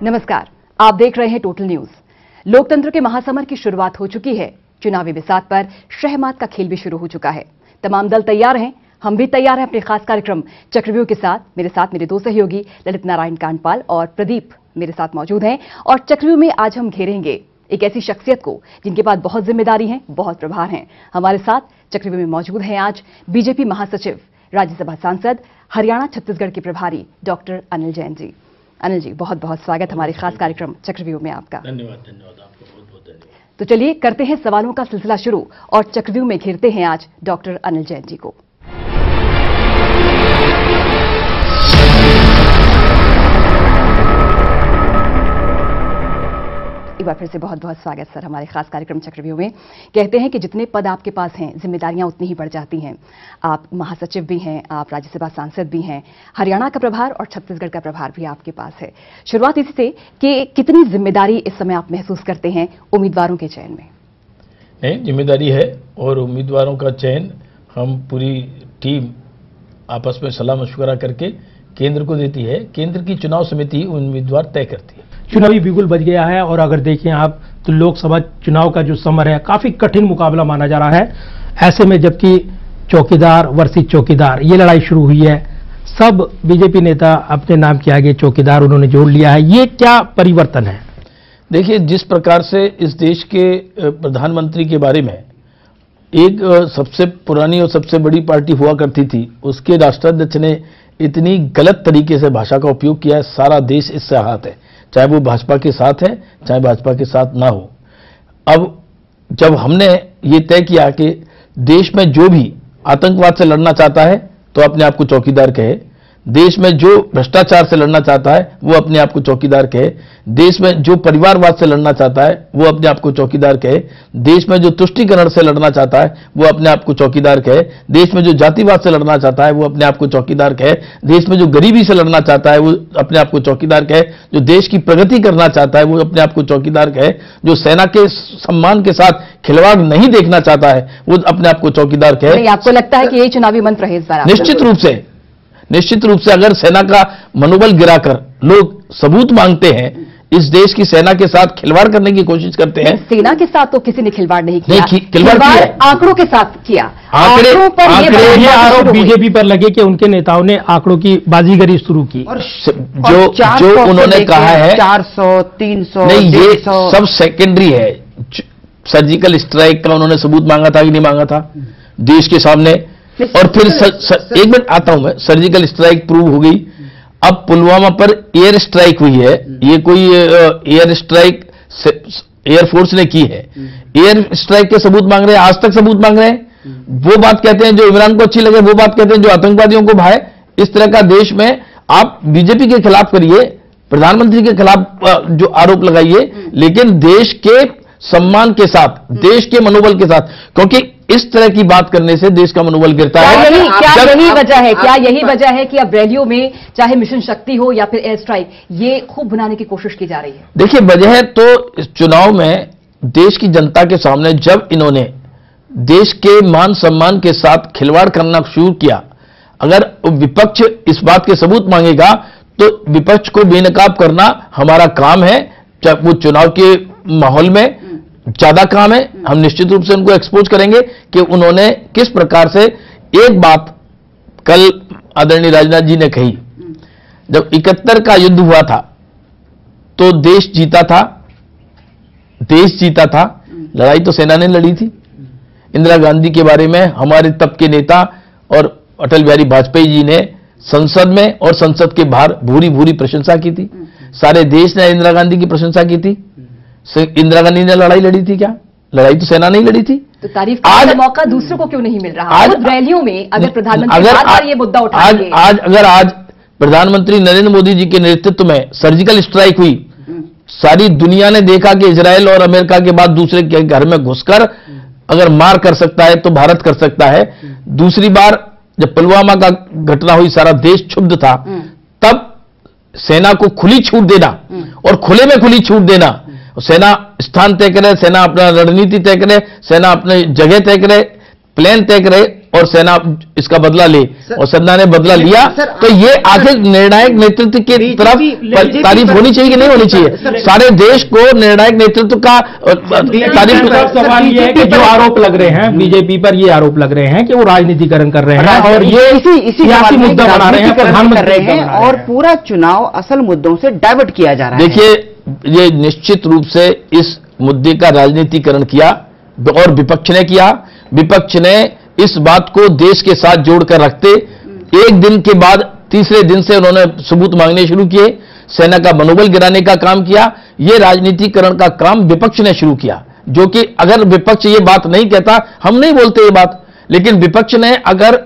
नमस्कार, आप देख रहे हैं टोटल न्यूज। लोकतंत्र के महासमर की शुरुआत हो चुकी है। चुनावी बिसात पर शहमात का खेल भी शुरू हो चुका है। तमाम दल तैयार हैं, हम भी तैयार हैं अपने खास कार्यक्रम चक्रव्यूह के साथ। मेरे दो सहयोगी ललित नारायण कांडपाल और प्रदीप मेरे साथ मौजूद हैं। और चक्रव्यूह में आज हम घेरेंगे एक ऐसी शख्सियत को जिनके पास बहुत जिम्मेदारी है, बहुत प्रभार हैं। हमारे साथ चक्रव्यूह में मौजूद हैं आज बीजेपी महासचिव, राज्यसभा सांसद, हरियाणा छत्तीसगढ़ के प्रभारी डॉक्टर अनिल जैन जी। अनिल जी, बहुत बहुत स्वागत हमारे खास कार्यक्रम चक्रव्यूह में आपका। धन्यवाद आपको, बहुत बहुत धन्यवाद। तो चलिए करते हैं सवालों का सिलसिला शुरू और चक्रव्यूह में घेरते हैं आज डॉक्टर अनिल जैन जी को। एक बार फिर से बहुत बहुत स्वागत सर हमारे खास कार्यक्रम चक्रव्यूह में। कहते हैं कि जितने पद आपके पास हैं, जिम्मेदारियां उतनी ही बढ़ जाती हैं। आप महासचिव भी हैं, आप राज्यसभा सांसद भी हैं, हरियाणा का प्रभार और छत्तीसगढ़ का प्रभार भी आपके पास है। शुरुआत इसी से कि कितनी जिम्मेदारी इस समय आप महसूस करते हैं उम्मीदवारों के चयन में? नहीं, जिम्मेदारी है और उम्मीदवारों का चयन हम पूरी टीम आपस में सलाह मशवरा करके केंद्र को देती है। केंद्र की चुनाव समिति उम्मीदवार तय करती है। चुनावी बिगुल बज गया है और अगर देखें आप तो लोकसभा चुनाव का जो समर है काफी कठिन मुकाबला माना जा रहा है। ऐसे में जबकि चौकीदार वर्सेस चौकीदार ये लड़ाई शुरू हुई है, सब बीजेपी नेता अपने नाम के आगे चौकीदार उन्होंने जोड़ लिया है। ये क्या परिवर्तन है? देखिए, जिस प्रकार से इस देश के प्रधानमंत्री के बारे में एक सबसे पुरानी और सबसे बड़ी पार्टी हुआ करती थी, उसके राष्ट्राध्यक्ष ने इतनी गलत तरीके से भाषा का उपयोग किया है, सारा देश इससे आहत है, चाहे वो भाजपा के साथ है चाहे भाजपा के साथ ना हो। अब जब हमने ये तय किया कि देश में जो भी आतंकवाद से लड़ना चाहता है तो अपने आप को चौकीदार कहे, देश में जो भ्रष्टाचार से लड़ना चाहता है वो अपने आप को चौकीदार कहे, देश में जो परिवारवाद से लड़ना चाहता है वो अपने आप को चौकीदार कहे, देश में जो तुष्टीकरण से लड़ना चाहता है वो अपने आप को चौकीदार कहे, देश में जो जातिवाद से लड़ना चाहता है वो अपने आप को चौकीदार कहे, देश में जो गरीबी से लड़ना चाहता है वो अपने आप को चौकीदार कहे, जो देश की प्रगति करना चाहता है वो अपने आप को चौकीदार कहे, जो सेना के सम्मान के साथ खिलवाड़ नहीं देखना चाहता है वो अपने आप को चौकीदार कहे। आपको लगता है कि यही चुनावी मंत्र है इस बार? निश्चित रूप से अगर सेना का मनोबल गिराकर लोग सबूत मांगते हैं, इस देश की सेना के साथ खिलवाड़ करने की कोशिश करते हैं। सेना के साथ तो किसी ने खिलवाड़ नहीं किया, खिलवाड़ आंकड़ों के साथ किया। आंकड़ों पर ये आरोप बीजेपी पर लगे कि उनके नेताओं ने आंकड़ों की बाजीगरी शुरू की। जो उन्होंने कहा है 400, 300 नहीं, ये सब सेकेंडरी है। सर्जिकल स्ट्राइक का उन्होंने सबूत मांगा था कि नहीं मांगा था देश के सामने, और फिर एक मिनट आता हूं मैं, सर्जिकल स्ट्राइक प्रूव हो गई। अब पुलवामा पर एयर स्ट्राइक हुई है, ये कोई एयर स्ट्राइक एयरफोर्स ने की है, एयर स्ट्राइक के सबूत मांग रहे हैं, आज तक सबूत मांग रहे हैं। वो बात कहते हैं जो इमरान को अच्छी लगे, वो बात कहते हैं जो आतंकवादियों को भाए। इस तरह का देश में आप बीजेपी के खिलाफ करिए, प्रधानमंत्री के खिलाफ जो आरोप लगाइए, लेकिन देश के सम्मान के साथ, देश के मनोबल के साथ, क्योंकि इस तरह की बात करने से देश का मनोबल गिरता है। क्या यही वजह है कि अब रैलियों में चाहे मिशन शक्ति हो या फिर एयर स्ट्राइक, ये खूब भुनाने की कोशिश की जा रही है? देखिए, वजह तो इस चुनाव में देश की जनता के सामने जब इन्होंने देश के मान सम्मान के साथ खिलवाड़ करना शुरू किया, अगर विपक्ष इस बात के सबूत मांगेगा तो विपक्ष को बेनकाब करना हमारा काम है। जब वो चुनाव के माहौल में ज्यादा काम है, हम निश्चित रूप से उनको एक्सपोज करेंगे कि उन्होंने किस प्रकार से एक बात कल आदरणीय राजनाथ जी ने कही, जब 71 का युद्ध हुआ था तो देश जीता था, लड़ाई तो सेना ने लड़ी थी। इंदिरा गांधी के बारे में हमारे तब के नेता और अटल बिहारी वाजपेयी जी ने संसद में और संसद के बाहर भूरी भूरी प्रशंसा की थी। सारे देश ने इंदिरा गांधी की प्रशंसा की थी। इंदिरा गांधी ने लड़ाई लड़ी थी क्या? लड़ाई तो सेना नहीं लड़ी थी। तो तारीफ करने का मौका दूसरों को क्यों नहीं मिल रहा? आज रैलियों में अगर प्रधानमंत्री बार-बार ये मुद्दा उठाएंगे, आज प्रधानमंत्री नरेंद्र मोदी जी के नेतृत्व में सर्जिकल स्ट्राइक हुई, सारी दुनिया ने देखा कि इजराइल और अमेरिका के बाद दूसरे के घर में घुसकर अगर मार कर सकता है तो भारत कर सकता है। दूसरी बार जब पुलवामा का घटना हुई, सारा देश क्षुब्ध था, तब सेना को खुली छूट देना और खुले में खुली छूट देना, सेना स्थान तय करे, सेना अपना रणनीति तय करे, सेना अपनी जगह तय करे, प्लान तय करे, और सेना इसका बदला ले, और सेना ने बदला लिया, तो ये आखिर निर्णायक नेतृत्व की तरफ तारीफ होनी चाहिए कि नहीं होनी चाहिए? सारे देश को निर्णायक नेतृत्व का तारीफ। सवाल ये है कि जो आरोप लग रहे हैं बीजेपी पर, ये आरोप लग रहे हैं कि वो राजनीतिकरण कर रहे हैं और ये इसी मुद्दा बना रहे हैं, प्रधानमंत्री कर रहे हैं, और पूरा चुनाव असल मुद्दों से डाइवर्ट किया जा रहा है। देखिए, ये निश्चित रूप से इस मुद्दे का राजनीतिकरण किया और विपक्ष ने किया। विपक्ष ने इस बात को देश के साथ जोड़कर रखते, एक दिन के बाद तीसरे दिन से उन्होंने सबूत मांगने शुरू किए, सेना का मनोबल गिराने का काम किया। यह राजनीतिकरण का काम विपक्ष ने शुरू किया, जो कि अगर विपक्ष ये बात नहीं कहता, हम नहीं बोलते ये बात, लेकिन विपक्ष ने अगर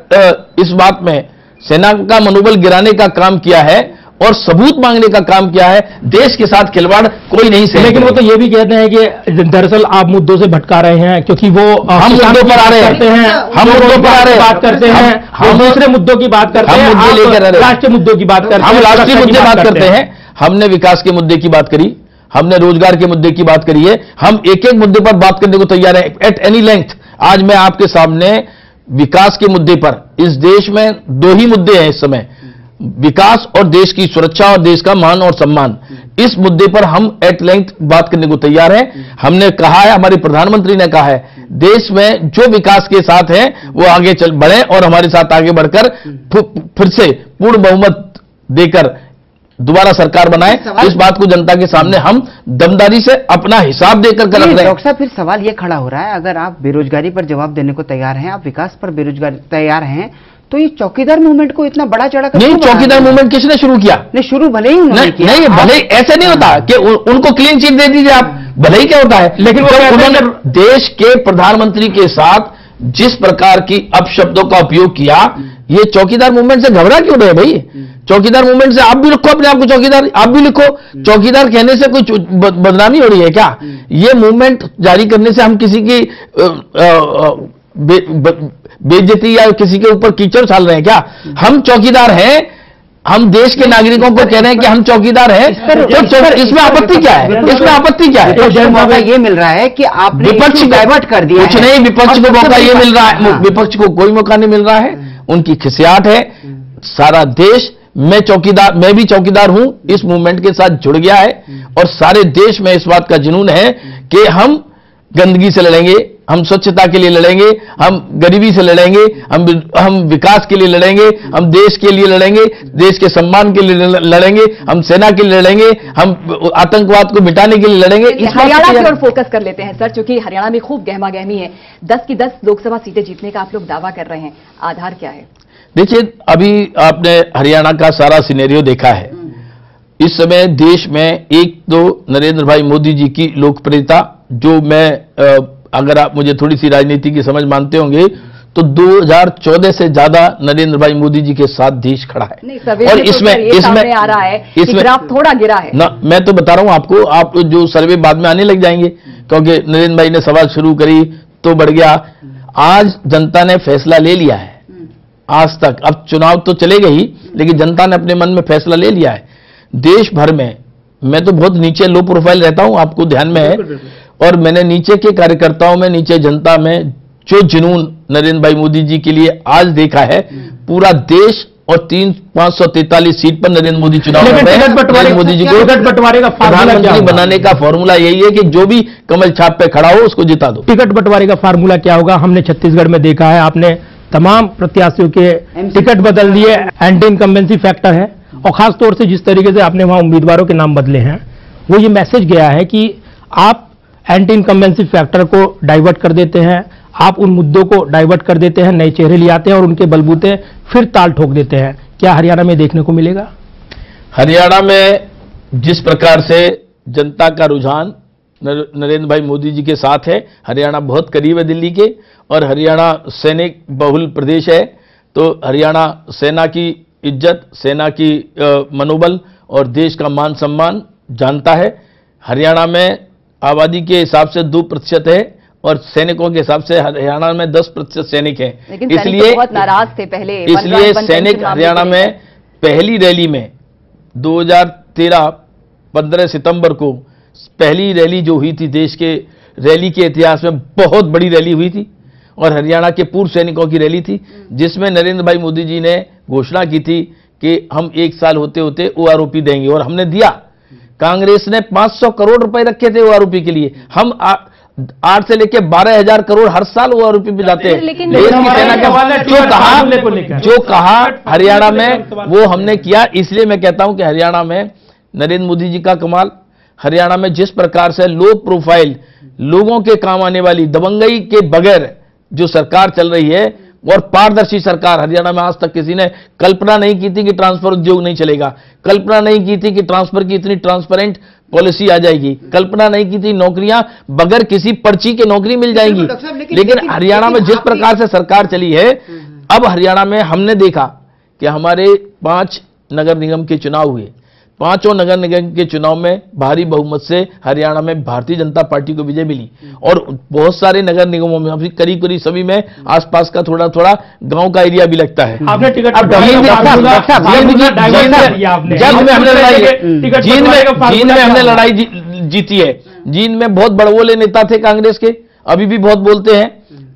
इस बात में सेना का मनोबल गिराने का काम किया है और सबूत मांगने का काम किया है, देश के साथ खिलवाड़ कोई नहीं सही। लेकिन वो तो ये भी कहते हैं कि दरअसल आप मुद्दों से भटका रहे हैं, क्योंकि वो हम मुद्दों पर आ रहे हैं, हम मुद्दों पर आ रहे बात करते हैं, हम दूसरे मुद्दों की बात करते हैं, मुद्दे लेकर राष्ट्रीय मुद्दों की बात करते हैं, हम राष्ट्रीय मुद्दे बात करते हैं। हमने विकास के मुद्दे की बात करी, हमने रोजगार के मुद्दे की बात करी है, हम एक एक मुद्दे पर बात करने को तैयार हैं एट एनी लेंथ। आज मैं आपके सामने विकास के मुद्दे पर, इस देश में दो ही मुद्दे हैं इस समय, विकास और देश की सुरक्षा और देश का मान और सम्मान। इस मुद्दे पर हम एट लेंथ बात करने को तैयार हैं। हमने कहा है, हमारे प्रधानमंत्री ने कहा है, देश में जो विकास के साथ हैं वो आगे चल बढ़े और हमारे साथ आगे बढ़कर फिर से पूर्ण बहुमत देकर दोबारा सरकार बनाए। इस बात को जनता के सामने हम दमदारी से अपना हिसाब देकर कर रहे हैं। डॉक्टर साहब, फिर सवाल ये खड़ा हो रहा है, अगर आप बेरोजगारी पर जवाब देने को तैयार हैं, आप विकास पर बेरोजगारी तैयार हैं, तो ये चौकीदार मूवमेंट को इतना बड़ा चढ़ा कर नहीं, चौकीदार मूवमेंट किसने शुरू किया? नहीं, शुरू भले ही उन्होंने किया। नहीं, भले ऐसे नहीं होता कि उनको क्लीन चिट दे दीजिए आप, भले ही क्या होता है। लेकिन उन्होंने देश के प्रधानमंत्री के साथ जिस प्रकार की अपशब्दों का उपयोग किया, ये चौकीदार मूवमेंट से घबरा क्यों रहे भाई? चौकीदार मूवमेंट से आप भी लिखो अपने आप को चौकीदार, आप भी लिखो। चौकीदार कहने से कोई बदनामी हो रही है क्या? ये मूवमेंट जारी करने से हम किसी की बेइज्जती या किसी के ऊपर कीचड़ उछाल रहे हैं क्या? हम चौकीदार हैं, हम देश के नागरिकों को कह रहे हैं कि हम चौकीदार हैं, तो इसमें आपत्ति क्या है? इसमें आपत्ति क्या है? मौका ये मिल रहा है कि आपने विपक्ष डाइवर्ट कर दिया। कुछ नहीं, विपक्ष को मौका ये मिल रहा है, विपक्ष को कोई मौका नहीं मिल रहा है, उनकी खिसियाट है। सारा देश, मैं भी चौकीदार हूं, इस मूवमेंट के साथ जुड़ गया है और सारे देश में इस बात का जुनून है कि हम गंदगी से लड़ेंगे, हम स्वच्छता के लिए लड़ेंगे, हम गरीबी से लड़ेंगे, हम विकास के लिए लड़ेंगे, हम देश के लिए लड़ेंगे, देश के सम्मान के लिए लड़ेंगे, हम सेना के लिए लड़ेंगे, हम आतंकवाद को मिटाने के लिए लड़ेंगे। हरियाणा की ओर फोकस कर लेते हैं सर, क्योंकि हरियाणा में खूब गहमा गहमी है। 10 की 10 लोकसभा सीटें जीतने का आप लोग दावा कर रहे हैं, आधार क्या है? देखिए, अभी आपने हरियाणा का सारा सिनेरियो देखा है। इस समय देश में एक तो नरेंद्र भाई मोदी जी की लोकप्रियता, जो मैं अगर आप मुझे थोड़ी सी राजनीति की समझ मानते होंगे, तो 2014 से ज्यादा नरेंद्र भाई मोदी जी के साथ देश खड़ा है। नहीं, और इसमें आ रहा है कि ग्राफ थोड़ा गिरा है ना। मैं तो बता रहा हूं आपको, आप जो सर्वे बाद में आने लग जाएंगे, क्योंकि नरेंद्र भाई ने सवाल शुरू करी तो बढ़ गया। आज जनता ने फैसला ले लिया है, आज तक, अब चुनाव तो चलेगा ही, लेकिन जनता ने अपने मन में फैसला ले लिया है। देश भर में, मैं तो बहुत नीचे लो प्रोफाइल रहता हूं, आपको ध्यान में है, और मैंने नीचे के कार्यकर्ताओं में, नीचे जनता में जो जुनून नरेंद्र भाई मोदी जी के लिए आज देखा है, पूरा देश और 543 सीट पर नरेंद्र मोदी चुनाव लड़ रहे हैं। मोदी जी को टिकट बंटवारे का प्रधानमंत्री बनाने का फॉर्मूला यही है कि जो भी कमल छाप पे खड़ा हो उसको जिता दो। टिकट बंटवारे का फार्मूला क्या होगा? हमने छत्तीसगढ़ में देखा है, आपने तमाम प्रत्याशियों के टिकट बदल दिए, एंटी इनकम्बेंसी फैक्टर है, और खासतौर से जिस तरीके से आपने वहां उम्मीदवारों के नाम बदले हैं, वो ये मैसेज गया है कि आप एंटी इनकम्बेंसी फैक्टर को डाइवर्ट कर देते हैं, आप उन मुद्दों को डाइवर्ट कर देते हैं, नए चेहरे ले आते हैं और उनके बलबूते फिर ताल ठोक देते हैं। क्या हरियाणा में देखने को मिलेगा? हरियाणा में जिस प्रकार से जनता का रुझान नरेंद्र भाई मोदी जी के साथ है, हरियाणा बहुत करीब है दिल्ली के, और हरियाणा सैनिक बहुल प्रदेश है, तो हरियाणा सेना की इज्जत, सेना की मनोबल और देश का मान सम्मान जानता है। हरियाणा में आबादी के हिसाब से 2% है और सैनिकों के हिसाब से हरियाणा में 10% सैनिक हैं, इसलिए बहुत नाराज थे पहले। इसलिए सैनिक हरियाणा में पहली रैली में 2013 15 सितंबर को पहली रैली जो हुई थी देश के रैली के इतिहास में, बहुत बड़ी रैली हुई थी, और हरियाणा के पूर्व सैनिकों की रैली थी, जिसमें नरेंद्र भाई मोदी जी ने घोषणा की थी कि हम 1 साल होते होते ओआरओपी देंगे, और हमने दिया। कांग्रेस ने 500 करोड़ रुपए रखे थे ओआरओपी के लिए। हम 8 से लेकर 12,000 करोड़ हर साल ओआरओपी पे जाते हैं। लेकिन देश की सेना का जो कहा हरियाणा में वो हमने किया। इसलिए मैं कहता हूं कि हरियाणा में नरेंद्र मोदी जी का कमाल, हरियाणा में जिस प्रकार से लो प्रोफाइल लोगों के काम आने वाली दबंगई के बगैर जो सरकार चल रही है, और पारदर्शी सरकार, हरियाणा में आज तक किसी ने कल्पना नहीं की थी कि ट्रांसफर उद्योग नहीं चलेगा, कल्पना नहीं की थी कि ट्रांसफर की इतनी ट्रांसपेरेंट पॉलिसी आ जाएगी, कल्पना नहीं की थी नौकरियां बगैर किसी पर्ची के नौकरी मिल जाएंगी। लेकिन हरियाणा में जिस प्रकार से सरकार चली है, अब हरियाणा में हमने देखा कि हमारे 5 नगर निगम के चुनाव हुए, 5 नगर निगम के चुनाव में भारी बहुमत से हरियाणा में भारतीय जनता पार्टी को विजय मिली, और बहुत सारे नगर निगमों में अभी करीब करीब सभी में आसपास का थोड़ा थोड़ा गांव का एरिया भी लगता है। आपने टिकट जींद में हमने लड़ाई जीती है। जींद में बहुत बड़बोले नेता थे कांग्रेस के, अभी भी बहुत बोलते हैं।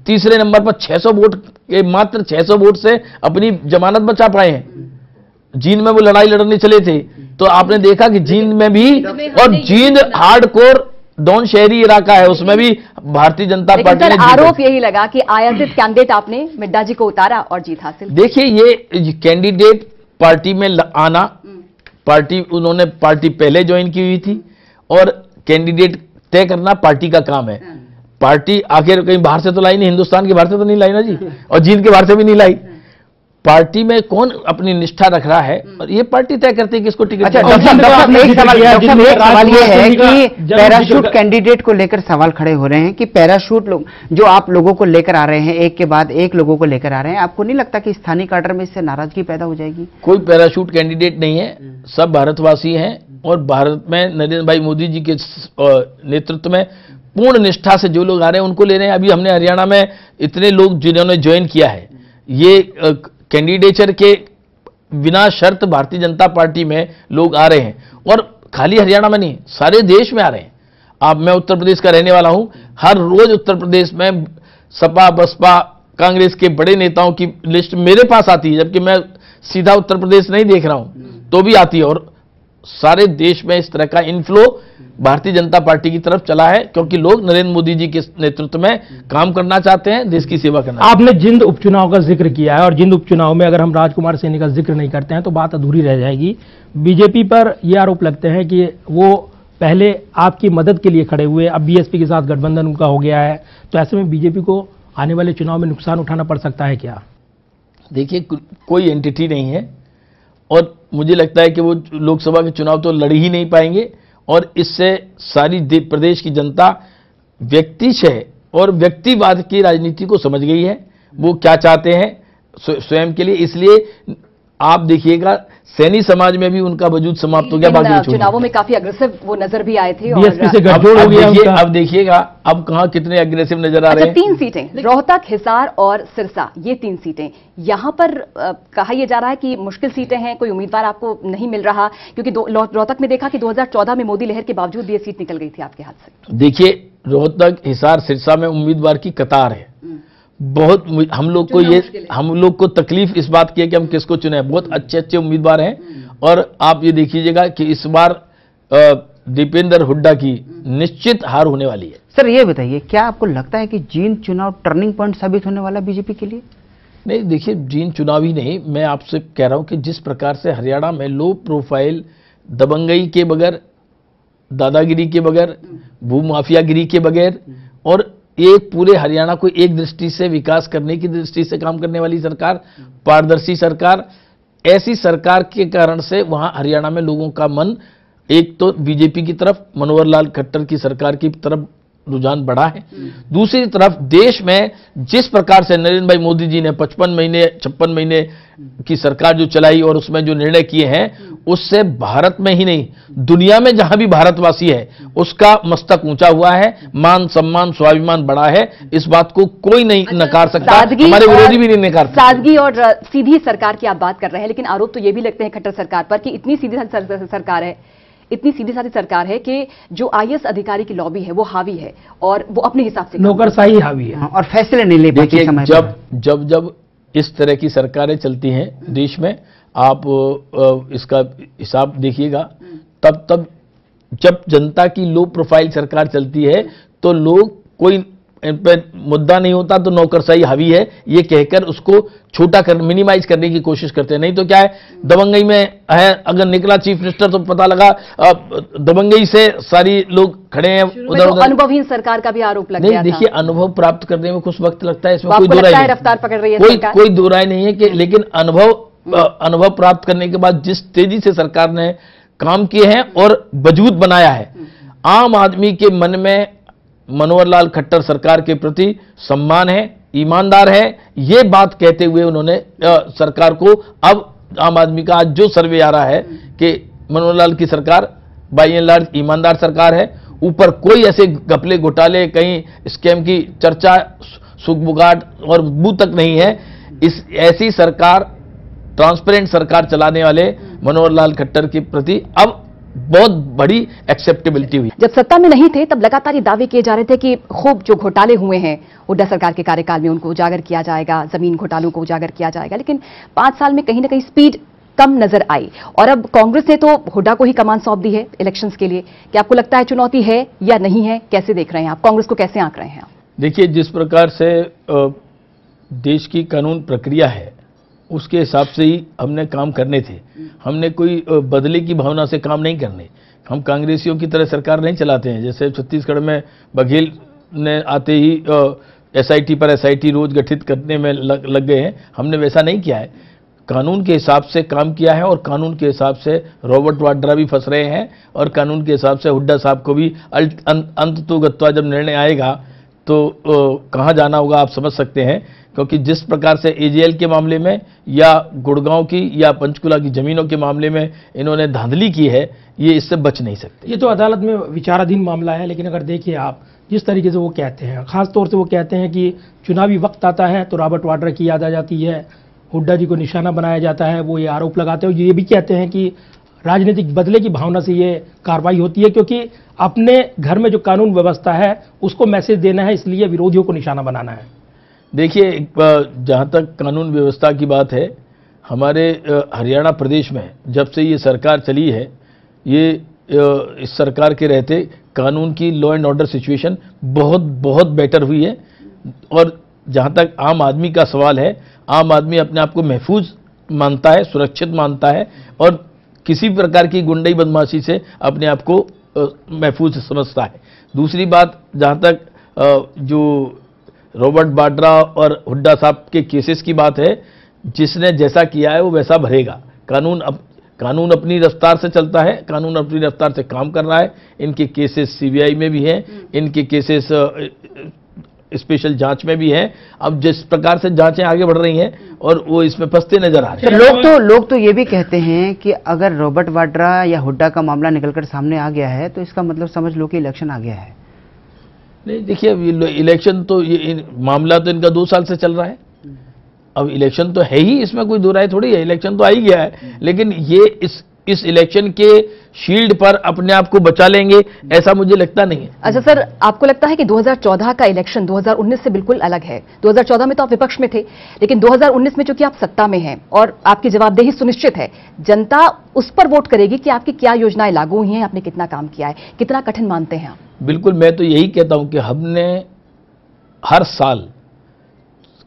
तीसरे नंबर पर 600 वोट के, मात्र 600 वोट से अपनी जमानत बचा पाए हैं। जींद में वो लड़ाई लड़ने चले थे, तो आपने देखा कि जींद में भी, और जींद हार्डकोर डॉन शहरी इलाका है, उसमें भी भारतीय जनता पार्टी ने आरोप यही लगा कि आयातित कैंडिडेट आपने मिड्डा जी को उतारा और जीत हासिल। देखिए, ये कैंडिडेट पार्टी में आना, पार्टी उन्होंने पार्टी पहले ज्वाइन की हुई थी, और कैंडिडेट तय करना पार्टी का काम है। पार्टी आखिर कहीं बाहर से तो लाई नहीं, हिंदुस्तान के बाहर से तो नहीं लाई ना जी, और जींद के बाहर से भी नहीं लाई। पार्टी में कौन अपनी निष्ठा रख रहा है, और ये पार्टी तय करती है किसको टिकट। अच्छा, डॉक्टर साहब एक सवाल ये है कि पैराशूट कैंडिडेट को लेकर सवाल खड़े हो रहे हैं कि पैराशूट लोग जो आप लोगों को लेकर आ रहे हैं, एक के बाद एक लोगों को लेकर आ रहे हैं, आपको नहीं लगता कि स्थानीय काडर में इससे नाराजगी पैदा हो जाएगी? कोई पैराशूट कैंडिडेट नहीं है, सब भारतवासी हैं, और भारत में नरेंद्र भाई मोदी जी के नेतृत्व में पूर्ण निष्ठा से जो लोग आ रहे हैं उनको ले रहे हैं। अभी हमने हरियाणा में इतने लोग जिन्होंने ज्वाइन किया है, ये कैंडिडेचर के बिना शर्त भारतीय जनता पार्टी में लोग आ रहे हैं, और खाली हरियाणा में नहीं, सारे देश में आ रहे हैं। मैं उत्तर प्रदेश का रहने वाला हूं, हर रोज उत्तर प्रदेश में सपा बसपा कांग्रेस के बड़े नेताओं की लिस्ट मेरे पास आती है, जबकि मैं सीधा उत्तर प्रदेश नहीं देख रहा हूं, तो भी आती है। और सारे देश में इस तरह का इनफ्लो भारतीय जनता पार्टी की तरफ चला है, क्योंकि लोग नरेंद्र मोदी जी के नेतृत्व में काम करना चाहते हैं, देश की सेवा करना। आपने जिंद उपचुनाव का जिक्र किया है, और जिंद उपचुनाव में अगर हम राजकुमार सैनी का जिक्र नहीं करते हैं तो बात अधूरी रह जाएगी। बीजेपी पर यह आरोप लगते हैं कि वो पहले आपकी मदद के लिए खड़े हुए, अब बीएसपी के साथ गठबंधन उनका हो गया है, तो ऐसे में बीजेपी को आने वाले चुनाव में नुकसान उठाना पड़ सकता है क्या? देखिए, कोई एंटिटी नहीं है, और मुझे लगता है कि वो लोकसभा के चुनाव तो लड़ ही नहीं पाएंगे, और इससे सारी प्रदेश की जनता व्यक्तिशय और व्यक्तिवाद की राजनीति को समझ गई है, वो क्या चाहते हैं स्वयं के लिए। इसलिए आप देखिएगा, सैनी समाज में भी उनका वजूद समाप्त हो गया। बाकी चुनावों में काफी अग्रेसिव वो नजर भी आए थे, बीएसपी से गठजोड़ हो गया। अब देखिएगा अब कहां कितने अग्रेसिव नजर आ रहे हैं। 3 सीटें, रोहतक, हिसार और सिरसा, ये 3 सीटें यहां पर कहा यह जा रहा है कि मुश्किल सीटें हैं, कोई उम्मीदवार आपको नहीं मिल रहा, क्योंकि रोहतक में देखा कि 2014 में मोदी लहर के बावजूद भी ये सीट निकल गई थी आपके हाथ से। देखिए, रोहतक, हिसार, सिरसा में उम्मीदवार की कतार है। बहुत हम लोग को तकलीफ इस बात की है कि हम किसको चुने। बहुत अच्छे अच्छे उम्मीदवार हैं, और आप ये देखिएगा कि इस बार दीपेंद्र हुड्डा की निश्चित हार होने वाली है। सर, ये बताइए, क्या आपको लगता है कि जींद चुनाव टर्निंग पॉइंट साबित होने वाला बीजेपी के लिए? नहीं, देखिए, जींद चुनाव ही नहीं, मैं आपसे कह रहा हूं कि जिस प्रकार से हरियाणा में लो प्रोफाइल दबंगई के बगैर, दादागिरी के बगैर, भूमाफियागिरी के बगैर, और एक पूरे हरियाणा को एक दृष्टि से विकास करने की दृष्टि से काम करने वाली सरकार, पारदर्शी सरकार, ऐसी सरकार के कारण से वहां हरियाणा में लोगों का मन एक तो बीजेपी की तरफ, मनोहर लाल खट्टर की सरकार की तरफ रुझान बढ़ा है। दूसरी तरफ देश में जिस प्रकार से नरेंद्र भाई मोदी जी ने 56 महीने की सरकार जो चलाई और उसमें जो निर्णय किए हैं, उससे भारत में ही नहीं दुनिया में जहां भी भारतवासी है उसका मस्तक ऊंचा हुआ है, मान सम्मान स्वाभिमान बढ़ा है। इस बात को कोई नहीं नकार सकता, हमारे विरोधी भी नहीं नकार सकते। सादगी और सीधी सरकार की आप बात कर रहे हैं, लेकिन आरोप तो ये भी लगते हैं खट्टर सरकार पर कि इतनी सीधी सरकार है, इतनी सीधी सादी सरकार है कि जो आईएएस अधिकारी की लॉबी है वो हावी है और वो अपने हिसाब से नौकरशाही हावी है और फैसले नहीं ले पाती समय जब जब जब इस तरह की सरकारें चलती हैं देश में, आप इसका हिसाब देखिएगा, तब जब जनता की लो प्रोफाइल सरकार चलती है तो लोग कोई इन पर मुद्दा नहीं होता तो नौकरशाही हावी है ये कहकर उसको छोटा कर मिनिमाइज करने की कोशिश करते हैं। नहीं तो क्या है, दबंगई में है अगर निकला चीफ मिनिस्टर तो पता लगा दबंगई से सारी लोग खड़े हैं उधर। अनुभवहीन सरकार का भी आरोप लग गया था। देखिए, अनुभव प्राप्त करने में कुछ वक्त लगता है, इसमें कोई दो राय नहीं, रफ्तार पकड़ रही है कोई दो राय नहीं है कि, लेकिन अनुभव प्राप्त करने के बाद जिस तेजी से सरकार ने काम किए हैं और वजूद बनाया है, आम आदमी के मन में मनोहर लाल खट्टर सरकार के प्रति सम्मान है, ईमानदार है, ये बात कहते हुए उन्होंने सरकार को, अब आम आदमी का आज जो सर्वे आ रहा है कि मनोहर लाल की सरकार बाई एंड लार्ज ईमानदार सरकार है, ऊपर कोई ऐसे घपले घोटाले कहीं स्कैम की चर्चा सुगबुगाट और बू तक नहीं है। इस ऐसी सरकार, ट्रांसपेरेंट सरकार चलाने वाले मनोहर लाल खट्टर के प्रति अब बहुत बड़ी एक्सेप्टेबिलिटी हुई। जब सत्ता में नहीं थे तब लगातार ये दावे किए जा रहे थे कि खूब जो घोटाले हुए हैं हुड्डा सरकार के कार्यकाल में उनको उजागर किया जाएगा, जमीन घोटालों को उजागर किया जाएगा, लेकिन 5 साल में कहीं ना कहीं स्पीड कम नजर आई और अब कांग्रेस ने तो हुड्डा को ही कमान सौंप दी है इलेक्शंस के लिए। क्या आपको लगता है चुनौती है या नहीं है? कैसे देख रहे हैं आप कांग्रेस को, कैसे आंक रहे हैं आप? देखिए, जिस प्रकार से देश की कानून प्रक्रिया है उसके हिसाब से ही हमने काम करने थे। हमने कोई बदले की भावना से काम नहीं करने। हम कांग्रेसियों की तरह सरकार नहीं चलाते हैं। जैसे छत्तीसगढ़ में बघेल ने आते ही एसआईटी पर एसआईटी रोज गठित करने में लग गए हैं, हमने वैसा नहीं किया है। कानून के हिसाब से काम किया है और कानून के हिसाब से रॉबर्ट वाड्रा भी फंस रहे हैं और कानून के हिसाब से हुड्डा साहब को भी अंततोगत्वा जब निर्णय आएगा तो कहाँ जाना होगा आप समझ सकते हैं, क्योंकि जिस प्रकार से एजेएल के मामले में या गुड़गांव की या पंचकुला की जमीनों के मामले में इन्होंने धांधली की है, ये इससे बच नहीं सकते। ये तो अदालत में विचाराधीन मामला है, लेकिन अगर देखिए आप जिस तरीके से वो कहते हैं, खास तौर से वो कहते हैं कि चुनावी वक्त आता है तो रॉबर्ट वाड्रा की याद आ जाती है, हुड्डा जी को निशाना बनाया जाता है, वो ये आरोप लगाते हैं। ये भी कहते हैं कि राजनीतिक बदले की भावना से ये कार्रवाई होती है, क्योंकि अपने घर में जो कानून व्यवस्था है उसको मैसेज देना है, इसलिए विरोधियों को निशाना बनाना है। देखिए, जहाँ तक कानून व्यवस्था की बात है, हमारे हरियाणा प्रदेश में जब से ये सरकार चली है, ये इस सरकार के रहते कानून की लॉ एंड ऑर्डर सिचुएशन बहुत बेटर हुई है। और जहाँ तक आम आदमी का सवाल है, आम आदमी अपने आप को महफूज मानता है, सुरक्षित मानता है और किसी प्रकार की गुंडई बदमाशी से अपने आप को महफूज समझता है। दूसरी बात, जहाँ तक जो रॉबर्ट वाड्रा और हुड्डा साहब के केसेस की बात है, जिसने जैसा किया है वो वैसा भरेगा। कानून अपनी रफ्तार से चलता है, कानून अपनी रफ्तार से काम कर रहा है। इनके केसेस सीबीआई में भी हैं, इनके केसेस स्पेशल जांच में भी हैं। अब जिस प्रकार से जांचें आगे बढ़ रही हैं और वो इसमें फंसते नजर आ रहे हैं। लोग तो ये भी कहते हैं कि अगर रॉबर्ट वाड्रा या हुड्डा का मामला निकलकर सामने आ गया है तो इसका मतलब समझ लो कि इलेक्शन आ गया है। नहीं, देखिए, इलेक्शन तो ये मामला तो इनका 2 साल से चल रहा है। अब इलेक्शन तो है ही, इसमें कोई दो राय थोड़ी है, इलेक्शन तो आ ही गया है। लेकिन ये इस इलेक्शन के शील्ड पर अपने आप को बचा लेंगे ऐसा मुझे लगता नहीं है। अच्छा सर, आपको लगता है कि 2014 का इलेक्शन 2019 से बिल्कुल अलग है? 2014 में तो आप विपक्ष में थे, लेकिन 2019 में चूंकि आप सत्ता में हैं और आपकी जवाबदेही सुनिश्चित है, जनता उस पर वोट करेगी कि आपकी क्या योजनाएं लागू हुई हैं, आपने कितना काम किया है। कितना कठिन मानते हैं आप? बिल्कुल, मैं तो यही कहता हूं कि हमने हर साल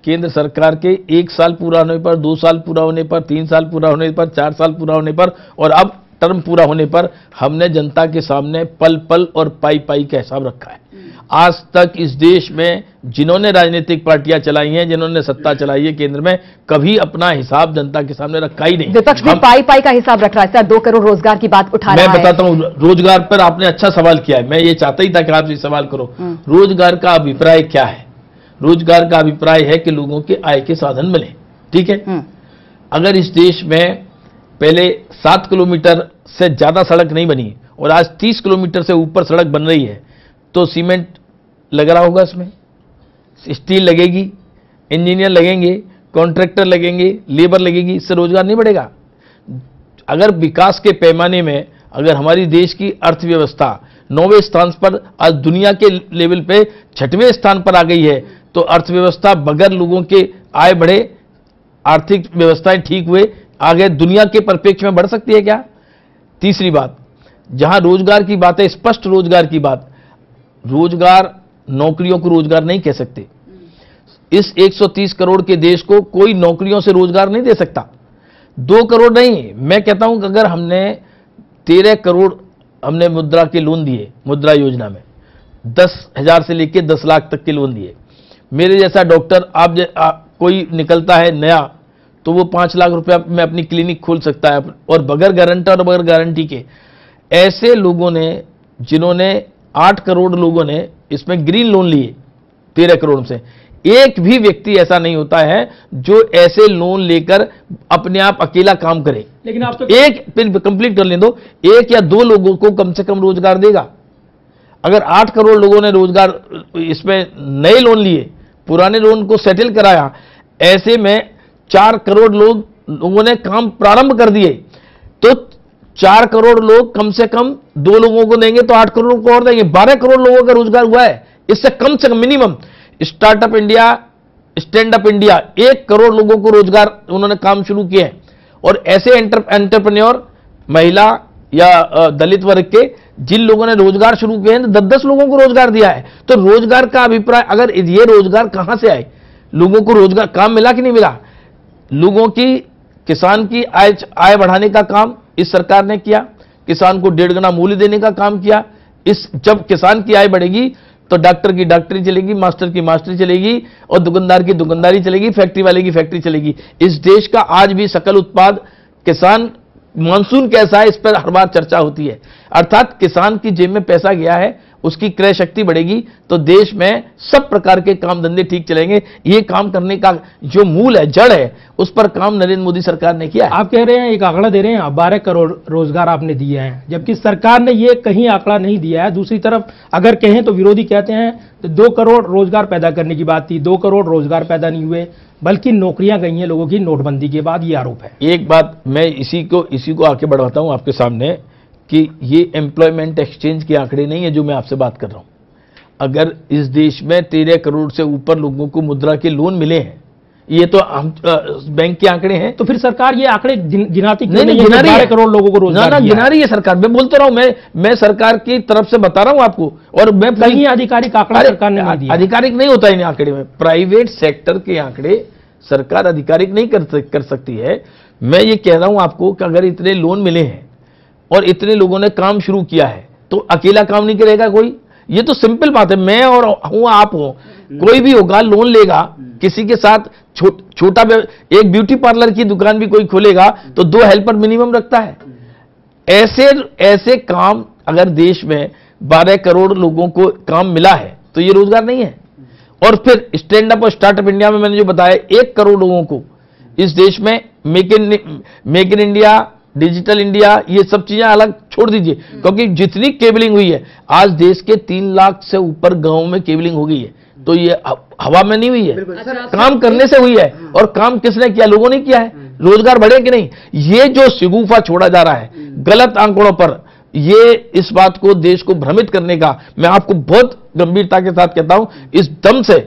केंद्र सरकार के 1 साल पूरा होने पर, 2 साल पूरा होने पर, 3 साल पूरा होने पर, 4 साल पूरा होने पर और अब टर्म पूरा होने पर हमने जनता के सामने पल पल और पाई पाई का हिसाब रखा है। आज तक इस देश में जिन्होंने राजनीतिक पार्टियां चलाई हैं, जिन्होंने सत्ता चलाई है केंद्र में, कभी अपना हिसाब जनता के सामने रखा ही नहीं। विपक्ष भी पाई पाई का हिसाब रख रहा है सर, 2 करोड़ रोजगार की बात उठा रहा है। मैं बताता हूं, रोजगार पर आपने अच्छा सवाल किया है, मैं ये चाहता ही था कि आप ये सवाल करो। रोजगार का अभिप्राय क्या है? रोजगार का अभिप्राय है कि लोगों के आय के साधन मिले, ठीक है। अगर इस देश में पहले 7 किलोमीटर से ज्यादा सड़क नहीं बनी और आज 30 किलोमीटर से ऊपर सड़क बन रही है, तो सीमेंट लग रहा होगा, इसमें स्टील लगेगी, इंजीनियर लगेंगे, कॉन्ट्रैक्टर लगेंगे, लेबर लगेगी, इससे रोजगार नहीं बढ़ेगा। अगर विकास के पैमाने में अगर हमारी देश की अर्थव्यवस्था 9वें स्थान पर आज दुनिया के लेवल पे 6वें स्थान पर आ गई है, तो अर्थव्यवस्था बगैर लोगों के आय बढ़े, आर्थिक व्यवस्थाएं ठीक हुए आगे दुनिया के परिप्रेक्ष्य में बढ़ सकती है क्या? तीसरी बात, जहां रोजगार की बात है, स्पष्ट रोजगार की बात, रोजगार नौकरियों को रोजगार नहीं कह सकते। इस 130 करोड़ के देश को कोई नौकरियों से रोजगार नहीं दे सकता। 2 करोड़ नहीं, मैं कहता हूं कि अगर हमने 13 करोड़ हमने मुद्रा के लोन दिए, मुद्रा योजना में 10,000 से लेकर 10 लाख तक के लोन दिए, मेरे जैसा डॉक्टर कोई निकलता है नया तो वो 5 लाख रुपया में अपनी क्लिनिक खोल सकता है, और बगैर गारंटर और बगैर गारंटी के। ऐसे लोगों ने, जिन्होंने 8 करोड़ लोगों ने इसमें ग्रीन लोन लिए 13 करोड़ से, एक भी व्यक्ति ऐसा नहीं होता है जो ऐसे लोन लेकर अपने आप अकेला काम करे। लेकिन आप तो एक कंप्लीट कर ले दो, 1 या 2 लोगों को कम से कम रोजगार देगा। अगर 8 करोड़ लोगों ने रोजगार इसमें नए लोन लिए, पुराने लोन को सेटल कराया, ऐसे में 4 करोड़ लोगों ने काम प्रारंभ कर दिए, तो 4 करोड़ लोग कम से कम 2 लोगों को देंगे तो 8 करोड़ को और देंगे, 12 करोड़ लोगों का रोजगार हुआ है। इससे कम से कम minimum startup India, stand up India 1 crore लोगों को रोजगार उन्होंने काम शुरू किए हैं। और ऐसे एंटरप्रेन्योर, महिला या दलित वर्ग के जिन लोगों ने रोजगार शुरू किए हैं, 10-10 लोगों को रोजगार दिया है। तो रोजगार का अभिप्राय, अगर ये रोजगार कहां से आए, लोगों को रोजगार, काम मिला कि नहीं मिला? लोगों की, किसान की आय बढ़ाने का काम इस सरकार ने किया, किसान को 1.5 गुना मूल्य देने का काम किया। जब किसान की आय बढ़ेगी तो डॉक्टर की डॉक्टरी चलेगी, मास्टर की मास्टरी चलेगी, और दुकानदार की दुकानदारी चलेगी, फैक्ट्री वाले की फैक्ट्री चलेगी। इस देश का आज भी सकल उत्पाद किसान, मानसून कैसा है इस पर हर बार चर्चा होती है। अर्थात किसान की जेब में पैसा गया है, उसकी क्रय शक्ति बढ़ेगी तो देश में सब प्रकार के काम धंधे ठीक चलेंगे। ये काम करने का जो मूल है, जड़ है, उस पर काम नरेंद्र मोदी सरकार ने किया है। आप कह रहे हैं, एक आंकड़ा दे रहे हैं, 12 करोड़ रोजगार आपने दिए हैं, जबकि सरकार ने ये कहीं आंकड़ा नहीं दिया है। दूसरी तरफ अगर कहें तो विरोधी कहते हैं तो 2 करोड़ रोजगार पैदा करने की बात थी, 2 करोड़ रोजगार पैदा नहीं हुए, बल्कि नौकरियां गई हैं लोगों की नोटबंदी के बाद, ये आरोप है। एक बात मैं इसी को आके बढ़ाता हूं आपके सामने कि ये एम्प्लॉयमेंट एक्सचेंज के आंकड़े नहीं है जो मैं आपसे बात कर रहा हूं। अगर इस देश में 13 करोड़ से ऊपर लोगों को मुद्रा के लोन मिले हैं, ये तो बैंक के आंकड़े हैं, तो फिर सरकार ये आंकड़े गिनाती नहीं, गिना रही है। 12 करोड़ लोगों को रोजगार गिना रही है सरकार। मैं बोलता रहा हूं, मैं सरकार की तरफ से बता रहा हूं आपको। और मैं कहीं आधिकारिक आंकड़ा सरकार ने नहीं दिया। आधिकारिक नहीं होता इन आंकड़े में, प्राइवेट सेक्टर के आंकड़े सरकार आधिकारिक नहीं कर सकती है। मैं ये कह रहा हूं आपको कि अगर इतने लोन मिले हैं और इतने लोगों ने काम शुरू किया है तो अकेला काम नहीं करेगा कोई। ये तो सिंपल बात है, मैं और हूं, आप हो, कोई भी होगा, लोन लेगा, किसी के साथ छोटा एक ब्यूटी पार्लर की दुकान भी कोई खोलेगा तो 2 हेल्पर मिनिमम रखता है। ऐसे काम अगर देश में 12 करोड़ लोगों को काम मिला है तो ये रोजगार नहीं है। और फिर स्टैंड अप और स्टार्टअप इंडिया में मैंने जो बताया, 1 करोड़ लोगों को इस देश में make in India, digital India, ये सब चीजें अलग छोड़ दीजिए, क्योंकि जितनी केबलिंग हुई है, आज देश के 3 लाख से ऊपर गांवों में केबलिंग हो गई है, तो ये हवा में नहीं हुई है, काम करने से हुई है। और काम किसने किया? लोगों ने किया है। रोजगार बढ़े कि नहीं? ये जो शिगुफा छोड़ा जा रहा है गलत आंकड़ों पर, ये इस बात को, देश को भ्रमित करने का, मैं आपको बहुत गंभीरता के साथ कहता हूं, इस दम से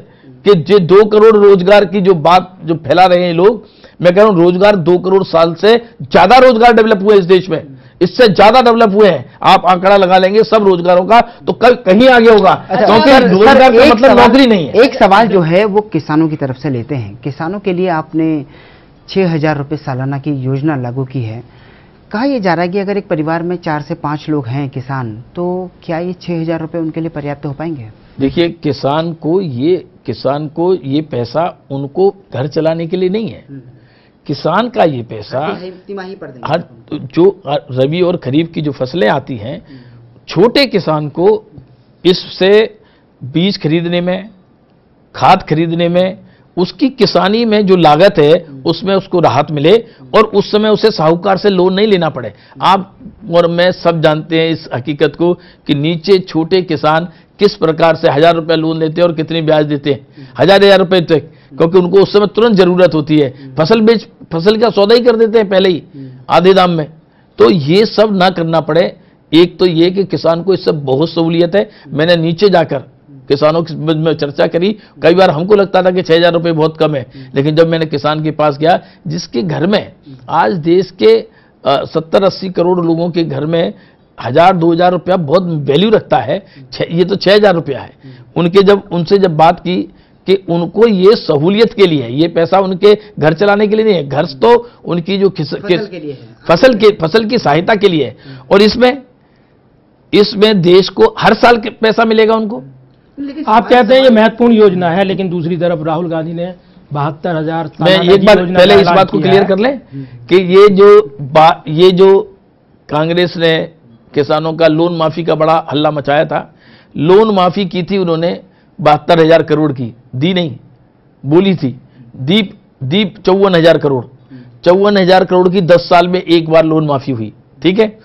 कि जो 2 करोड़ रोजगार की जो बात जो फैला रहे हैं लोग, मैं कह रहा हूं रोजगार 2 करोड़ साल से ज्यादा रोजगार डेवलप हुए इस देश में, इससे ज्यादा डेवलप हुए हैं। आप आंकड़ा लगा लेंगे सब रोजगारों का तो कल कहीं आगे होगा, क्योंकि रोजगार का मतलब नौकरी नहीं है। एक सवाल जो है वो किसानों की तरफ से लेते हैं। किसानों के लिए आपने 6,000 रुपये सालाना की योजना लागू की है। कहा यह जा रहा है कि अगर एक परिवार में 4 से 5 लोग हैं किसान, तो क्या ये 6,000 रुपये उनके लिए पर्याप्त हो पाएंगे? देखिए, किसान को ये पैसा उनको घर चलाने के लिए नहीं है। किसान का ये पैसा हर जो रबी और खरीफ की जो फसलें आती हैं, छोटे किसान को इससे बीज खरीदने में, खाद खरीदने में, उसकी किसानी में जो लागत है उसमें उसको राहत मिले और उस समय उसे साहूकार से लोन नहीं लेना पड़े। आप और मैं सब जानते हैं इस हकीकत को कि नीचे छोटे किसान किस प्रकार से 1,000 रुपये लोन लेते हैं और कितनी ब्याज देते हैं, 1,000 रुपये तक, क्योंकि उनको उस समय तुरंत जरूरत होती है। फसल का सौदा ही कर देते हैं पहले ही आधे दाम में। तो ये सब ना करना पड़े। एक तो ये कि किसान को इससे बहुत सहूलियत है। मैंने नीचे जाकर किसानों में चर्चा करी, कई बार हमको लगता था कि 6,000 रुपये बहुत कम है, लेकिन जब मैंने किसान के पास गया जिसके घर में आज देश के 70-80 करोड़ लोगों के घर में 1,000-2,000 रुपया बहुत वैल्यू रखता है, ये तो 6,000 रुपया है। उनसे जब बात की कि उनको ये सहूलियत के लिए है, ये पैसा उनके घर चलाने के लिए नहीं है, घर तो उनकी जो फसल की सहायता के लिए है। और इसमें देश को हर साल पैसा मिलेगा उनको। आप कहते हैं ये महत्वपूर्ण योजना है, लेकिन दूसरी तरफ राहुल गांधी ने 72,000। मैं एक बार पहले इस बात को क्लियर कर लें कि ये जो कांग्रेस ने किसानों का लोन माफी का बड़ा हल्ला मचाया था, लोन माफी की थी उन्होंने 72,000 करोड़ की, दी नहीं, बोली थी दी 54,000 करोड़। 54,000 करोड़ की 10 साल में एक बार लोन माफी हुई, ठीक है।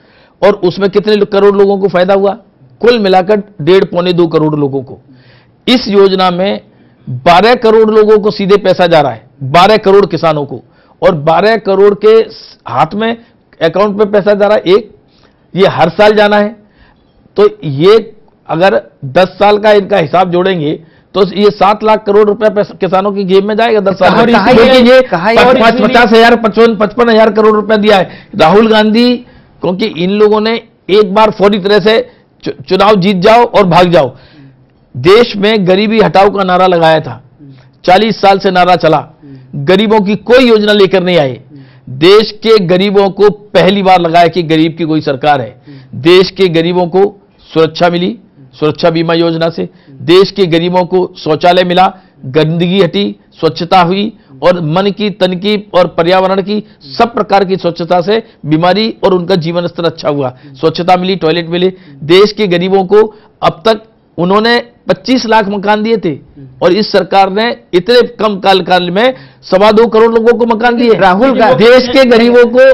और उसमें कितने करोड़ लोगों को फायदा हुआ? कुल मिलाकर 1.5-2 करोड़ लोगों को। इस योजना में 12 करोड़ लोगों को सीधे पैसा जा रहा है, 12 करोड़ किसानों को, और 12 करोड़ के हाथ में अकाउंट में पैसा जा रहा है। ये हर साल जाना है। तो ये अगर 10 साल का इनका हिसाब जोड़ेंगे तो ये 7 लाख करोड़ रुपया किसानों की जेब में जाएगा 10 साल में। ये 50,000 55,000 करोड़ रुपया दिया है राहुल गांधी, क्योंकि इन लोगों ने एक बार फौरी तरह से चुनाव जीत जाओ और भाग जाओ। देश में गरीबी हटाओ का नारा लगाया था, 40 साल से नारा चला, गरीबों की कोई योजना लेकर नहीं आए। देश के गरीबों को पहली बार लगाया कि गरीब की कोई सरकार है। देश के गरीबों को सुरक्षा मिली, सुरक्षा बीमा योजना से। देश के गरीबों को शौचालय मिला, गंदगी हटी, स्वच्छता हुई, और मन की, तन की और पर्यावरण की सब प्रकार की स्वच्छता से बीमारी और उनका जीवन स्तर अच्छा हुआ। स्वच्छता मिली, टॉयलेट मिले। देश के गरीबों को अब तक उन्होंने 25 लाख मकान दिए थे, और इस सरकार ने इतने कम काल में 2.25 करोड़ लोगों को मकान दिए। राहुल गांधी देश के गरीबों को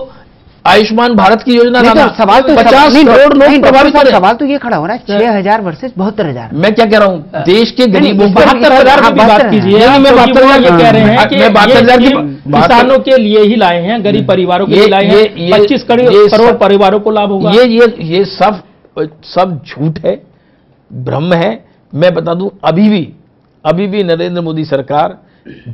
आयुष्मान भारत की योजना सवाल तो 50 करोड़ लोग प्रभावित हो रहे हैं। सवाल तो ये खड़ा हो रहा है 6,000 वर्सेस 72,000। मैं क्या कह रहा हूं, देश के गरीबों 72,000 की बात कीजिए। मैं 72,000 ये कह रहे हैं कि 72,000 की किसानों के लिए ही लाए हैं, गरीब परिवारों के लिए लाए हैं, 25 करोड़ परिवारों को लाभ होगा। ये सब झूठ है, भ्रम है। मैं बता दूं, अभी भी नरेंद्र मोदी सरकार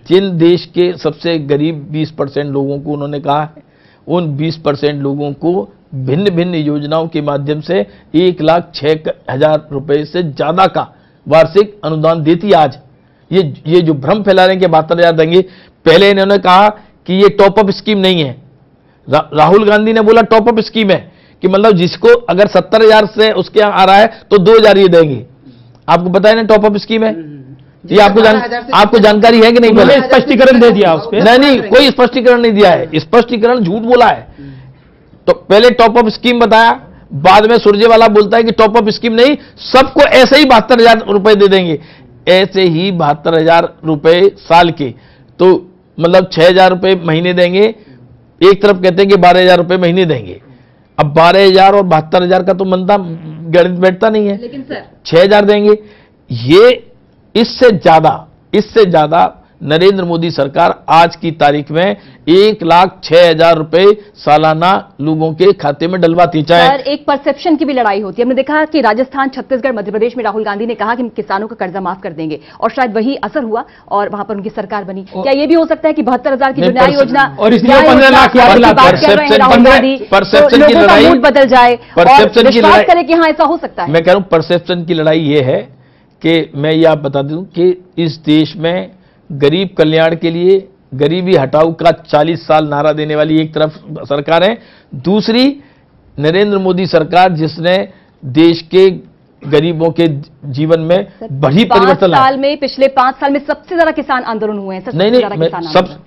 जिन देश के सबसे गरीब 20% लोगों को उन्होंने कहा है, उन 20% लोगों को भिन्न भिन्न योजनाओं के माध्यम से 1,06,000 रुपए से ज्यादा का वार्षिक अनुदान देती। आज ये जो भ्रम फैला रहे हैं कि 72,000 देंगे, पहले इन्होंने कहा कि ये टॉपअप स्कीम नहीं है। राहुल गांधी ने बोला टॉपअप स्कीम है, कि मतलब जिसको अगर 70,000 से उसके यहाँ आ रहा है तो 2,000 ये देंगे। आपको पता है ना टॉपअप स्कीम है ये? आपको जानकारी है कि नहीं? पहले स्पष्टीकरण दे दिया उस पर? नहीं, कोई स्पष्टीकरण नहीं दिया है, स्पष्टीकरण झूठ बोला है। तो पहले टॉपअप स्कीम बताया, बाद में सुरजेवाला बोलता है कि टॉपअप स्कीम नहीं, सबको ऐसे ही 72,000 रुपए दे देंगे। ऐसे ही 72,000 रुपए साल के, तो मतलब 6,000 रुपए महीने देंगे। एक तरफ कहते हैं कि 12,000 रुपए महीने देंगे। अब 12,000 और 72,000 का तो मनता गणित बैठता नहीं है, लेकिन सर 6,000 देंगे। ये इससे ज्यादा नरेंद्र मोदी सरकार आज की तारीख में 1,06,000 रुपए सालाना लोगों के खाते में डलवाती। चाहे एक परसेप्शन की भी लड़ाई होती है। हमने देखा कि राजस्थान, छत्तीसगढ़, मध्य प्रदेश में राहुल गांधी ने कहा कि किसानों का कर्जा माफ कर देंगे, और शायद वही असर हुआ और वहां पर उनकी सरकार बनी। क्या ये भी हो सकता है कि 72,000 की जो न्याय योजना और इसलिए 15 लाख राहुल गांधी, परसेप्शन की लड़ाई, मूड बदल जाए और विश्वास करे कि हाँ ऐसा हो सकता है? मैं कह रहा हूं परसेप्शन की लड़ाई ये है कि मैं ये आप बता दूं कि इस देश में गरीब कल्याण के लिए गरीबी हटाओ का 40 साल नारा देने वाली एक तरफ सरकार है, दूसरी नरेंद्र मोदी सरकार जिसने देश के गरीबों के जीवन में बड़ी परिवर्तन लाया। साल में, पिछले 5 साल में सबसे ज्यादा किसान आंदोलन हुए हैं। नहीं,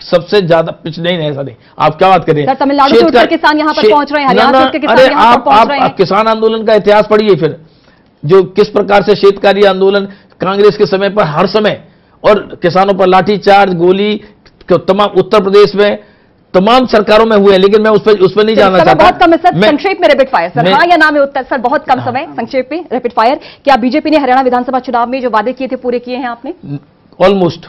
सबसे ज्यादा पिछले नहीं, ऐसा नहीं। आप क्या बात करें? तमिलनाडु से उठकर किसान यहाँ पर पहुंच रहे हैं, हरियाणा से किसान यहाँ पर पहुंच रहे हैं। आप किसान आंदोलन का इतिहास पढ़िए, फिर जो किस प्रकार से शेतकारी आंदोलन कांग्रेस के समय पर हर समय, और किसानों पर लाठीचार्ज, गोली, तमाम उत्तर प्रदेश में तमाम सरकारों में हुए हैं। लेकिन मैं उस पर नहीं जाना चाहता। बहुत कम है सर, संक्षेप में रैपिड फायर सर, हाँ या ना में उत्तर सर, बहुत कम समय, संक्षेप में रैपिड फायर। क्या बीजेपी ने हरियाणा विधानसभा चुनाव में जो वादे किए थे पूरे किए हैं आपने? ऑलमोस्ट।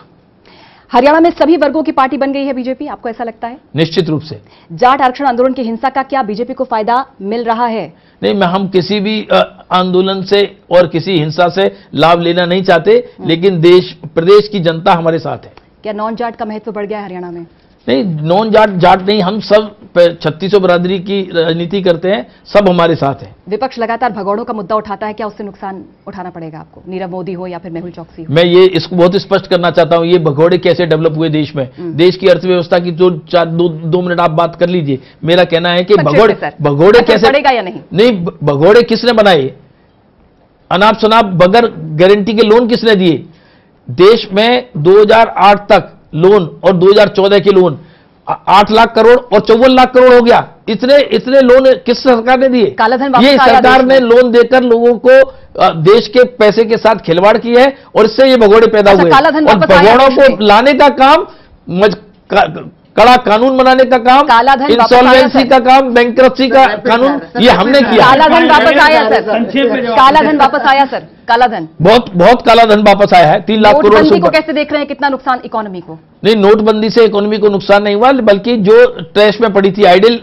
हरियाणा में सभी वर्गों की पार्टी बन गई है बीजेपी, आपको ऐसा लगता है? निश्चित रूप से। जाट आरक्षण आंदोलन की हिंसा का क्या बीजेपी को फायदा मिल रहा है? नहीं, हम किसी भी आंदोलन से और किसी हिंसा से लाभ लेना नहीं चाहते, लेकिन प्रदेश की जनता हमारे साथ है। क्या नॉन जाट का महत्व बढ़ गया है हरियाणा में? नहीं, नॉन जाट नहीं, हम सब 3600 बरादरी की राजनीति करते हैं, सब हमारे साथ हैं। विपक्ष लगातार भगौड़ों का मुद्दा उठाता है, क्या उससे नुकसान उठाना पड़ेगा आपको? नीरव मोदी हो या फिर मेहुल चौकसी हो? मैं इसको बहुत स्पष्ट करना चाहता हूं, ये भगौड़े कैसे डेवलप हुए देश में। देश की अर्थव्यवस्था की जो 2 मिनट आप बात कर लीजिए। मेरा कहना है कि भगौड़े कैसे पड़ेगा या नहीं? नहीं, भगौड़े किसने बनाए? अनाप शनाप बगैर गारंटी के लोन किसने दिए? देश में 2008 तक लोन और 2014 के लोन 8 लाख करोड़ और 54 लाख करोड़ हो गया। इतने लोन किस सरकार ने दिए? कालाधन ये सरकार ने लोन देकर लोगों को देश के पैसे के साथ खिलवाड़ की है और इससे ये भगौड़े पैदा हुए। और भगौड़ों को लाने का काम, कड़ा कानून बनाने का काम, इंसॉल्वेंसी का काम, बैंकरप्सी का कानून, ये हमने किया। कालाधन वापस आया सर, कालाधन वापस आया सर, कालाधन बहुत कालाधन वापस आया है। 3 लाख करोड़ नोटबंदी को कैसे देख रहे हैं, कितना नुकसान इकोनॉमी को? नहीं, नोटबंदी से इकोनॉमी को नुकसान नहीं हुआ, बल्कि जो ट्रैश में पड़ी थी, आइडल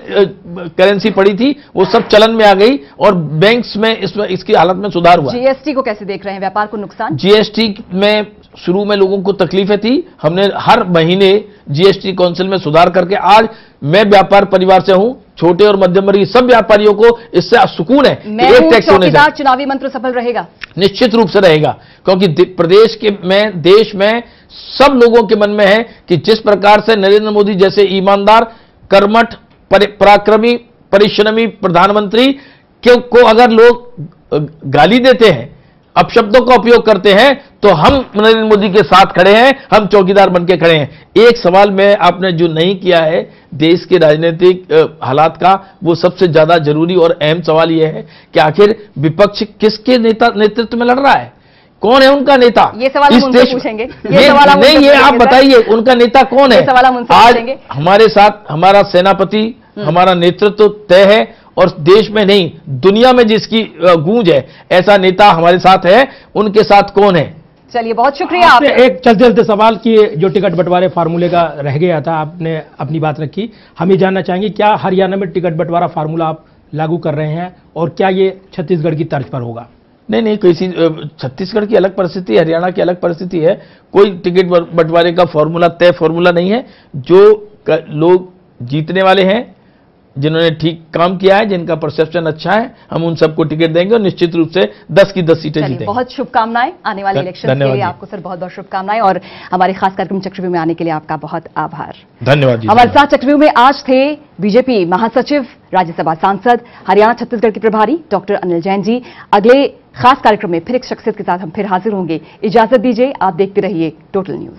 करेंसी पड़ी थी, वो सब चलन में आ गई और बैंक्स में इसकी हालत में सुधार हुआ। जीएसटी को कैसे देख रहे हैं, व्यापार को नुकसान? जीएसटी में शुरू में लोगों को तकलीफें थी, हमने हर महीने जीएसटी काउंसिल में सुधार करके, आज मैं व्यापार परिवार से हूं, छोटे और मध्यम वर्गीय सब व्यापारियों को इससे सुकून है कि एक टैक्स होने से चुनावी मंत्र सफल रहेगा। निश्चित रूप से रहेगा, क्योंकि देश में सब लोगों के मन में है कि जिस प्रकार से नरेंद्र मोदी जैसे ईमानदार, कर्मठ, पराक्रमी, परिश्रमी प्रधानमंत्री को अगर लोग गाली देते हैं, अपशब्दों का उपयोग करते हैं, तो हम नरेंद्र मोदी के साथ खड़े हैं, हम चौकीदार बनके खड़े हैं। एक सवाल में आपने जो नहीं किया है देश के राजनीतिक हालात का, वो सबसे ज्यादा जरूरी और अहम सवाल यह है कि आखिर विपक्ष किसके नेतृत्व में लड़ रहा है, कौन है उनका नेता? ये सवाल हम उनसे पूछेंगे। नहीं, आप बताइए उनका नेता कौन है? आज हमारे साथ हमारा सेनापति, हमारा नेतृत्व तय है और देश में नहीं दुनिया में जिसकी गूंज है, ऐसा नेता हमारे साथ है। उनके साथ कौन है? चलिए, बहुत शुक्रिया। आपने एक चलते सवाल की, जो टिकट बंटवारे फार्मूले का रह गया था, आपने अपनी बात रखी। हम ये जानना चाहेंगे, क्या हरियाणा में टिकट बंटवारा फार्मूला आप लागू कर रहे हैं और क्या ये छत्तीसगढ़ की तर्ज पर होगा? नहीं, किसी छत्तीसगढ़ की अलग परिस्थिति, हरियाणा की अलग परिस्थिति है। कोई टिकट बंटवारे का फॉर्मूला तय फॉर्मूला नहीं है। जो लोग जीतने वाले हैं, जिन्होंने ठीक काम किया है, जिनका परसेप्शन अच्छा है, हम उन सबको टिकट देंगे और निश्चित रूप से 10 की 10 सीटें जीतेंगे। बहुत शुभकामनाएं आने वाले इलेक्शन के लिए आपको सर, बहुत बहुत शुभकामनाएं और हमारे खास कार्यक्रम चक्रव्यूह में आने के लिए आपका बहुत आभार। धन्यवाद। हमारे साथ चक्रव्यूह में आज थे बीजेपी महासचिव, राज्यसभा सांसद, हरियाणा छत्तीसगढ़ के प्रभारी डॉक्टर अनिल जैन जी। अगले खास कार्यक्रम में फिर एक शख्सियत के साथ हम फिर हाजिर होंगे। इजाजत दीजिए, आप देखते रहिए टोटल न्यूज।